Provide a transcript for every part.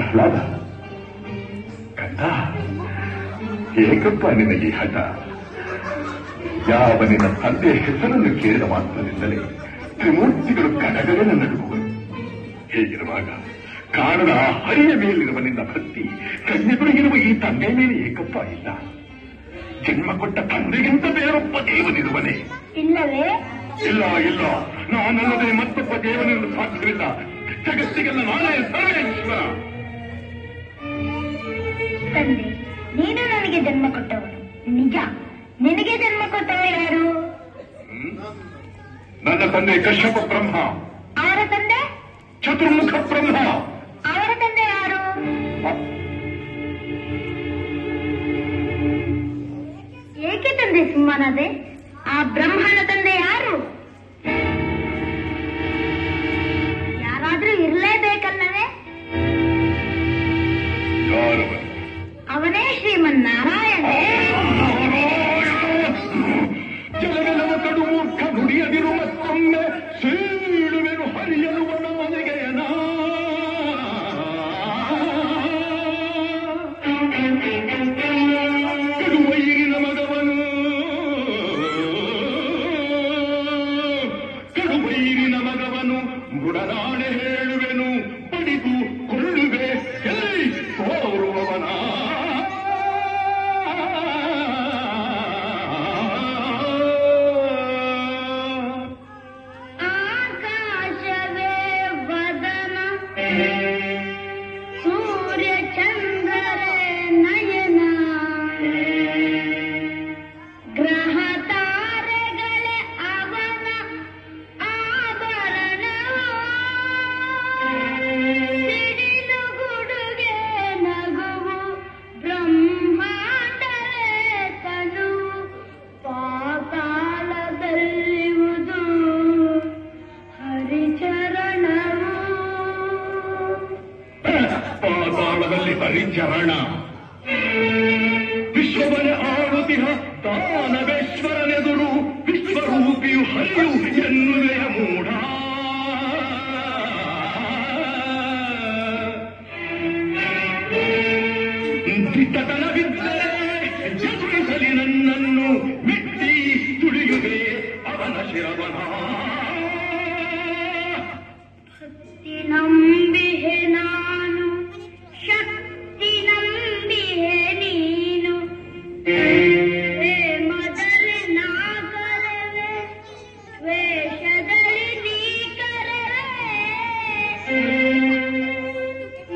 ಪ್ರಹ್ಲಾದ ಕಂದ, ಏಕಪ್ಪ ನಿನಗೆ ಹಠ? ಯಾವ ನಿನ್ನ ತಂದೆಯ ಹೆಸರನ್ನು ಕೇಳಿದ ಮಾತ್ರದಿಂದಲೇ ತ್ರಿಮೂರ್ತಿಗಳು ಕಡಗಡನೆ ನಡುಗುವರು. ಹೀಗಿರುವಾಗ ಕಾಣದ ಹರಿಯ ಮೇಲಿರುವ ನಿನ್ನ ಭಕ್ತಿ ಕಣ್ಣೆದುರಿಗಿರುವ ಈ ತಂದೆಯ ಮೇಲೆ ಏಕಪ್ಪ ಇಲ್ಲ. ಜನ್ಮ ಕೊಟ್ಟ ತಂದೆಗಿಂತ ಬೇರೊಬ್ಬ ದೇವನಿರುವನೇ? ಇಲ್ಲವೇ? ಇಲ್ಲ ಇಲ್ಲ, ನಾನಲ್ಲದೆ ಮತ್ತೊಬ್ಬ ದೇವನಿರಲು ಸಾಧ್ಯವಿಲ್ಲ. ಜಗತ್ತಿಗೆಲ್ಲ ನಾನೇ ಸರ್ವೇಶ್ವರ. ತಂದೆ, ನೀನು ನನಗೆ ಜನ್ಮ ಕೊಟ್ಟವನು ನಿಜ. ನಿನಗೆ ಜನ್ಮ ಕೊಟ್ಟವ ಯಾರು? ನನ್ನ ತಂದೆ ಕಶ್ಯಪ ಬ್ರಹ್ಮ. ಅವರ ತಂದೆ ಚತುರ್ಮುಖ ಬ್ರಹ್ಮ. ಅವರ ತಂದೆ ಯಾರು? ಏಕೆ ತಂದೆ ಸುಮ್ಮನದೆ? ಆ ಬ್ರಹ್ಮನ ತಂದೆ ಯಾರು? ಯಾರಾದ್ರೂ ಇರಲೇಬೇಕಲ್ಲವೇ? ಅವನೇ ಶ್ರೀಮನ್ನಾರಾಯಣ. ಜಲಗಲವ ಕಡು ಮೂರ್ಖ ನುಡಿಯದಿರು ಮತ್ತೊಮ್ಮೆ ಸೀಳುವೆನು ಹರಿಯಲು ನನಗೆಯನ. ಕಡುವೈರಿನ ಮಗವನು, ಕಡುವೈರಿನ ಮಗವನು ಬುಡನಾಣೆ ಹೇಳುವೆನು, ಬಡಿದು ಕೊಳ್ಳುವೆ ಎಲ್ಲಿ ಕೋರುವವನ. ಆಕಾಶವೇ ವದನ, ಸೂರ್ಯ ಚಂದ್ರರೇ ನಯನ, ಗ್ರಹ ತಾರೆಗಳೇ ಅವನ ಆಭರಣ, ಸಿಡಿಲು ಗುಡುಗೆ ನಗುವು ಬ್ರಹ್ಮಾಂಡರೇ ತನುವು, ಪಾತಾಳದಲ್ಲಿರುವುದು ಹರಿಚರಣವು. ಪಾತಾಳದಲ್ಲಿ ಹರಿಚರಣ. ವಿಶ್ವವನ್ನೇ ಆಳುತ್ತಿಹ ದಾನವೇಶ್ವರನೆದುರು ವಿಶ್ವರೂಪಿಯು ಹರಿಯು ಎನ್ನುವೆಯ ಮೂಢ. ದಿಟ್ಟತನವಿದ್ದರೆ ಎದುರಿಸಲಿ ನನ್ನನ್ನು, ಮೆಟ್ಟಿ ತುಳಿಯುವೆ ಅವನ ಶಿರವನ. ಭಕ್ತಿ ನಂಬಿಹೆ ನಾನು, ಶಕ್ತಿ ನಂಬಿಹೆ ನೀನು, ಪ್ರೇಮದಲ್ಲಿ ನಾ ಕರೆವೆ, ದ್ವೇಷದಲ್ಲಿ ನೀ ಕರೆವೆ,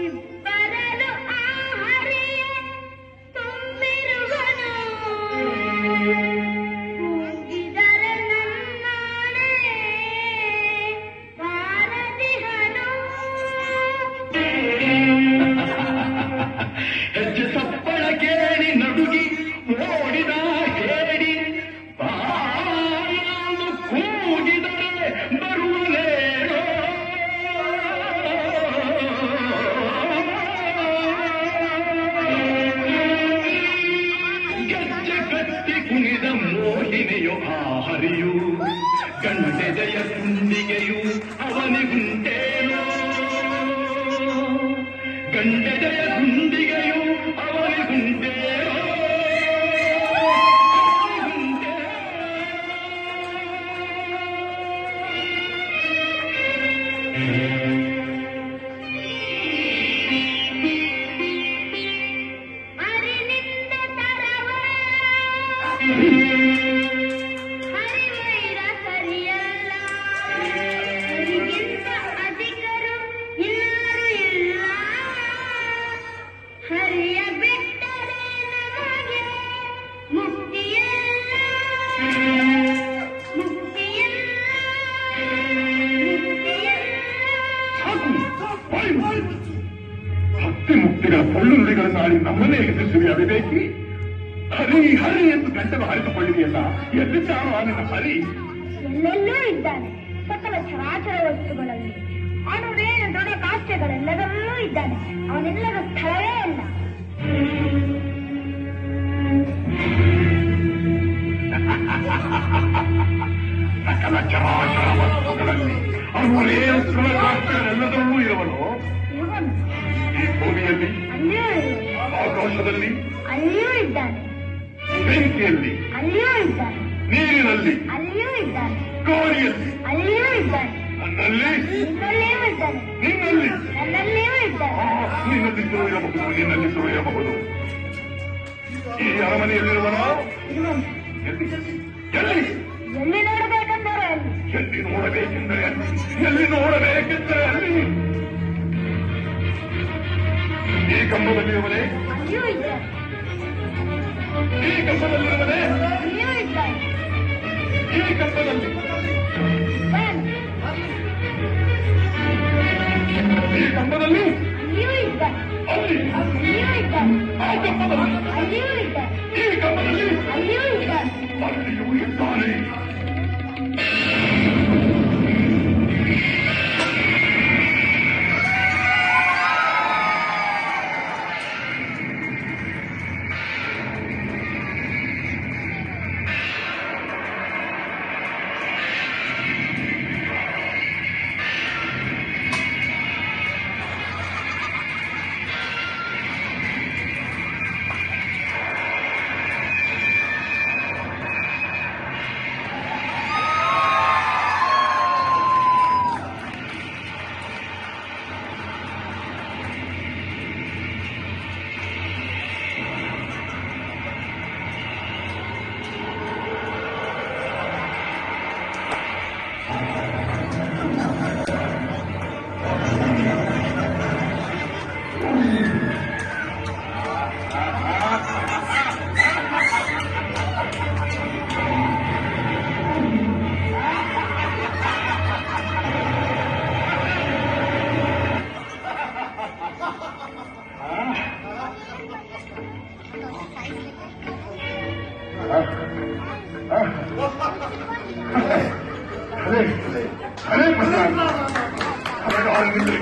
ಇಬ್ಬರಲು ಆ ಹರಿಯೇ ತುಂಬಿರುವನು, ಕೂಗಿದರೆ ನನ್ನಾಣೆ ಬಾರದಿಹನು. ಹೆಜ್ಜೆ ಸಪ್ಪಳ ಕೇಳಿ ನಡುಗಿ ಓಡಿದ ಹೇಳಿ, ಬಾನು ಕೂಗಿದರೆ ಬರುವನೇನೋ. ಗೆಜ್ಜೆ ಕಟ್ಟಿ ಕುಣಿದ ಮೋಹಿನಿಯು ಆ ಹರಿಯು, ಗಂಡೆದೆಯ ಕುಂಡಿಗೆಯು ಅವನಿಗುಂಟೇನೋ. ಗಂಡೆದೆಯ ಗುಂಡಿಗೆಯು ಅವನಿಗುಂಟೇನೋ. ಅರಿನಿಂದ ತರವ ಹರಿವೈರ ಸರಿಯಲ್ಲ, ಹರಿಗಿಂತ ಅಧಿಕರು ಇನ್ನಾರು ಇಲ್ಲ, ಹರಿಯ ಬಿಟ್ಟರೆ ನಮಗೆ ಮುಕ್ತಿಯಲ್ಲ, ಮುಕ್ತಿಯಲ್ಲ, ಮುಕ್ತಿಯಲ್ಲ. ಭಕ್ತಿ ಮುಕ್ತಿಗಳ ಪೊಳ್ಳುನುಡಿಗಳನ್ನು ಆಡಿ ನಮ್ಮನ್ನೇ ಹೆದರಿಸುವೆ ಅವಿವೇಕಿ. ಹರಿ ಹರಿ ಎಂದು ಗಂಟಲು ಹರಿದುಕೊಳ್ಳಿದೆಯಲ್ಲ, ಎಲ್ಲಿದ್ದಾನೋ ಆ ನಿನ್ನ ಹರಿ? ಎಲ್ಲೆಲ್ಲೂ ಇದ್ದಾನೆ, ಸಕಲ ಚರಾಚರ ವಸ್ತುಗಳಲ್ಲಿ. ಅಣುರೇಣು ದೊಡ್ಡ ಕಾಷ್ಠಗಳೆಲ್ಲದರಲ್ಲೂ ಇದ್ದಾನೆ. ಅವನೆಲ್ಲರ ಸ್ಥಳವೇ ಅಲ್ಲ. ಸಕಲ ಚರಾಚರ ವಸ್ತುಗಳಲ್ಲಿ ಅಣುರೇಣು ಕಾಷ್ಠಗಳೆಲ್ಲದರಲ್ಲೂ ಇರುವನು. ಇವನು ಈ ಭೂಮಿಯಲ್ಲಿ, ಅಲ್ಲಿಯೂ ಇದ್ದಾನೆ. ಆಕಾಶದಲ್ಲಿ, ಅಲ್ಲಿಯೂ ಇದ್ದಾನೆ. ಬೆಂಕಿಯಲ್ಲಿ, ಅಲ್ಲಿಯೂ ಇದ್ದಾನೆ. ನೀರಿನಲ್ಲಿ, ಅಲ್ಲಿಯೂ ಇದ್ದಾನೆ. ಗಾಳಿಯಲ್ಲಿ, ಅಲ್ಲಿಯೂ ಇದ್ದಾನೆ. ನನ್ನಲ್ಲಿ, ನಿನ್ನಲ್ಲಿಯೂ ಇದ್ದಾನೆ. ನಿನ್ನಲ್ಲಿ, ನನ್ನಲ್ಲಿಯೂ ಇದ್ದಾನೆ. ನಿನ್ನಲ್ಲಿದ್ದರೂ ಇರಬಹುದು, ನಿನ್ನಲ್ಲಿದ್ದರೂ ಇರಬಹುದು. ಈ ಅರಮನೆಯಲ್ಲಿರುವನ ಇರುವನು. ಎಲ್ಲಿ ಎಲ್ಲಿ ಎಲ್ಲಿ ನೋಡಬೇಕೆಂದರೆ ಅಲ್ಲಿ. ಎಲ್ಲಿ ನೋಡಬೇಕೆಂದರೆ ಅಲ್ಲಿ, ಎಲ್ಲಿ ನೋಡಬೇಕೆಂದರೆ ಅಲ್ಲಿ. ಈ ಕಂಬದಲ್ಲಿರುವನೇ, ಅಲ್ಲಿಯೂ ಇದ್ದಾನೆ. ಈ ಕಂಬದಲ್ಲಿರುವನೇ, ಅಲ್ಲಿಯೂ ಇದ್ದಾನೆ. ಈ ಕಂಬದಲ್ಲಿ, ಇದ್ದಾನೆ. ಈ ಕಂಬದಲ್ಲಿ, ಅಲ್ಲಿಯೂ ಇದ್ದಾನೆ. ಅಲ್ಲಿ, ಅಲ್ಲಿಯೂ ಇದ್ದಾನೆ. ಆ ಕಂಬದಲ್ಲಿ, ಅಲ್ಲಿಯೂ ಇದ್ದಾನೆ. ಈ ಕಂಬದಲ್ಲಿ, ಅಲ್ಲಿಯೂ ಇದ್ದಾನೆ. ಅಲ್ಲಿಯೂ ಇದ್ದಾನೆ.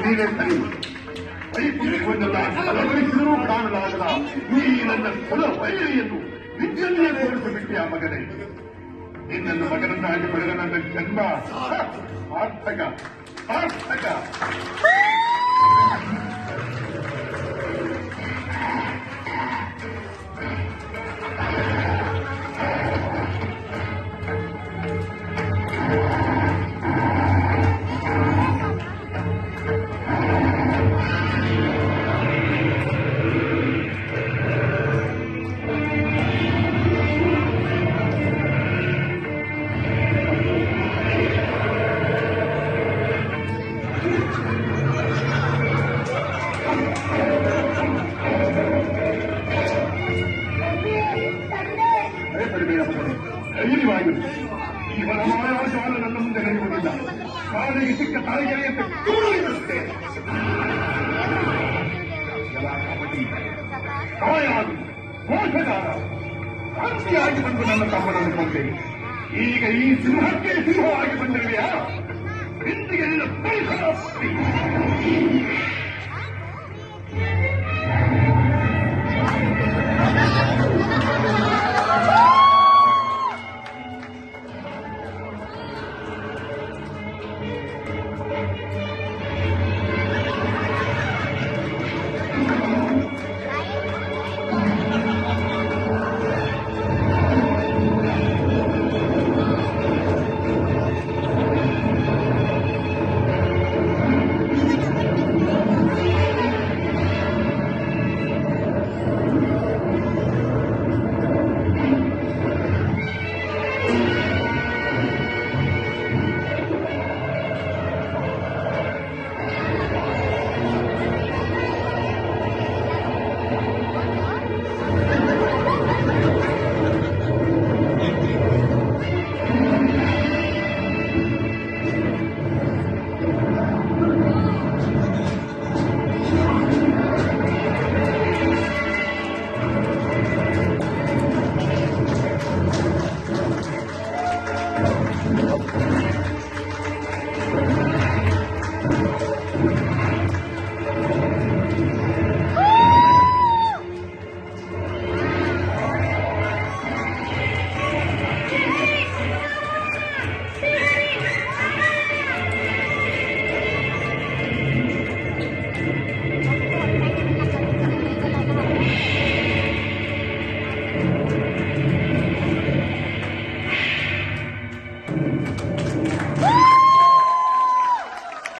ನೀನೇ ಸರಿ. ವೈಪುಣ್ಯವನ್ನೆಲ್ಲ ಅಲವಡಿಸಿದರೂ ಕಾಣಲಾಗದ ನೀ ನನ್ನ ಕುಲ ವೈರಿಯನ್ನು ವಿದ್ಯೆಯನ್ನೇ ತೋರಿಸಿಬಿಟ್ಟೆ ಆ ಮಗನೇ. ನಿನ್ನನ್ನು ಮಗನನ್ನಾಗಿ ಪಡೆದ ನನ್ನ ಜನ್ಮ ಸಾರ್ಥಕ ಸಾರ್ಥಕ. ಧೈರ್ಯವಾಗಿ ಇವನ ಮಾಯಾಜಾಲ ನನ್ನ ಮುಂದೆ ನಡೆಯುವುದಿಲ್ಲ. ಕಾಲಿಗೆ ಸಿಕ್ಕ ತಾಯಿಗೆರೆಯಂತೆ ಕೂಡಿರುತ್ತೆ. ಕಪಟಿ ಕಾಯಾಗಿ ಮೋಸಗಾರ ಶಾಂತಿಯಾಗಿ ಬಂದು ನನ್ನ ತಮ್ಮನನ್ನು ಕೊಂದೆ. ಈಗ ಈ ಸಿಂಹಕ್ಕೆ ಸಿಂಹವಾಗಿ ಬಂದಿರುವೆಯಾ? ಇಂದಿಗೆ ನಿನ್ನ ಪರಿಸರ